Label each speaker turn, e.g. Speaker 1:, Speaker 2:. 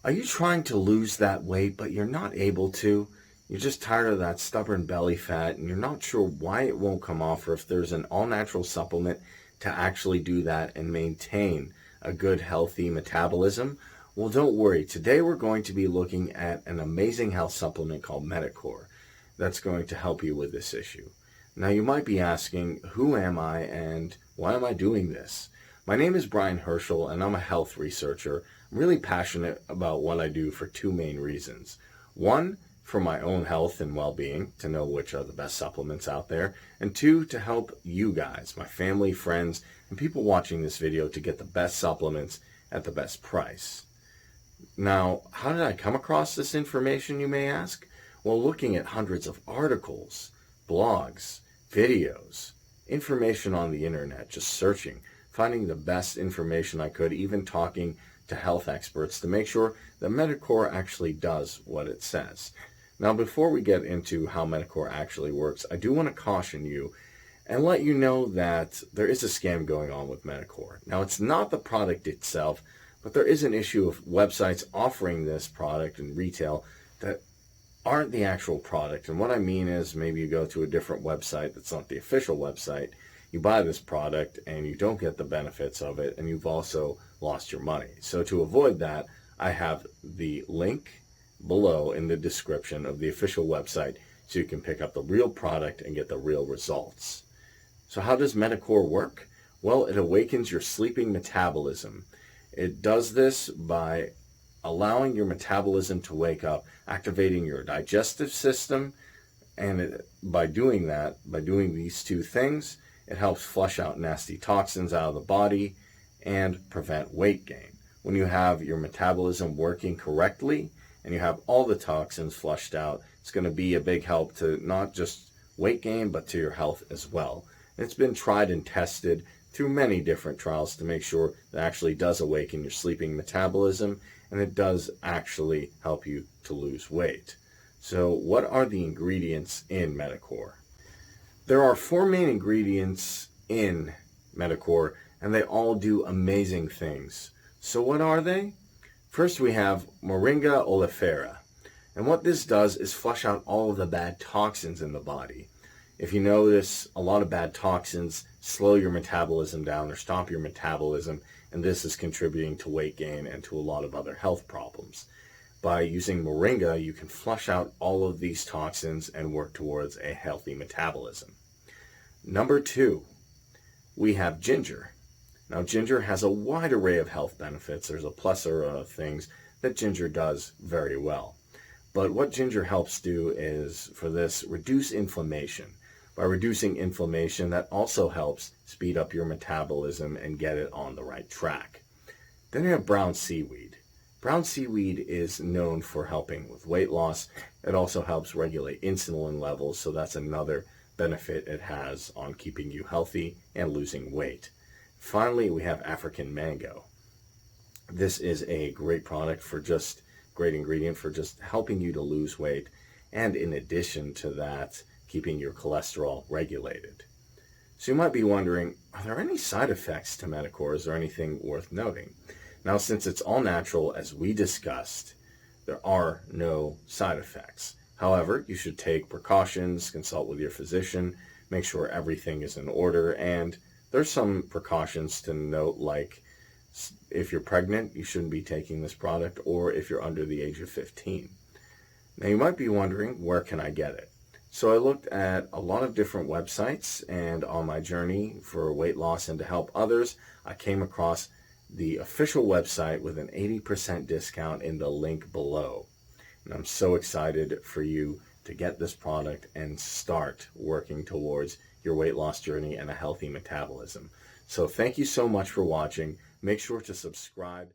Speaker 1: Are you trying to lose that weight, but you're not able to? You're just tired of that stubborn belly fat, and you're not sure why it won't come off, or if there's an all-natural supplement to actually do that and maintain a good, healthy metabolism? Well, don't worry. Today we're going to be looking at an amazing health supplement called Meticore that's going to help you with this issue. Now, you might be asking, who am I and why am I doing this? My name is Brian Herschel, and I'm a health researcher. I'm really passionate about what I do for two main reasons. One, for my own health and well-being, to know which are the best supplements out there. And two, to help you guys, my family, friends, and people watching this video to get the best supplements at the best price. Now, how did I come across this information, you may ask? Well, looking at hundreds of articles, blogs, videos, information on the internet, just searching, finding the best information I could, even talking to health experts to make sure that Meticore actually does what it says. Now, before we get into how Meticore actually works, I do want to caution you and let you know that there is a scam going on with Meticore. Now, it's not the product itself, but there is an issue of websites offering this product in retail that aren't the actual product. And what I mean is, maybe you go to a different website that's not the official website, you buy this product and you don't get the benefits of it, and you've also lost your money. So to avoid that, I have the link below in the description of the official website so you can pick up the real product and get the real results. So how does Meticore work? Well, it awakens your sleeping metabolism. It does this by allowing your metabolism to wake up, activating your digestive system, and by doing these two things, it helps flush out nasty toxins out of the body and prevent weight gain. When you have your metabolism working correctly and you have all the toxins flushed out, it's going to be a big help to not just weight gain, but to your health as well. It's been tried and tested through many different trials to make sure that it actually does awaken your sleeping metabolism, and it does actually help you to lose weight. So what are the ingredients in Meticore? There are 4 main ingredients in Meticore, and they all do amazing things. So what are they? First, we have Moringa oleifera. And what this does is flush out all of the bad toxins in the body. If you notice, a lot of bad toxins slow your metabolism down or stop your metabolism, and this is contributing to weight gain and to a lot of other health problems. By using Moringa, you can flush out all of these toxins and work towards a healthy metabolism. Number 2, we have ginger. Now, ginger has a wide array of health benefits. There's a plethora of things that ginger does very well. But what ginger helps do is, for this, reduce inflammation. By reducing inflammation, that also helps speed up your metabolism and get it on the right track. Then you have brown seaweed. Brown seaweed is known for helping with weight loss. It also helps regulate insulin levels, so that's another benefit it has on keeping you healthy and losing weight. Finally, we have African mango. This is a great ingredient for just helping you to lose weight, and in addition to that, keeping your cholesterol regulated. So you might be wondering, are there any side effects to Meticore? Is there anything worth noting? Now, since it's all natural, as we discussed, there are no side effects. However, you should take precautions, consult with your physician, make sure everything is in order, and there's some precautions to note, like if you're pregnant, you shouldn't be taking this product, or if you're under the age of 15. Now, you might be wondering, where can I get it? So I looked at a lot of different websites, and on my journey for weight loss and to help others, I came across the official website with an 80% discount in the link below. And I'm so excited for you to get this product and start working towards your weight loss journey and a healthy metabolism. So thank you so much for watching. Make sure to subscribe.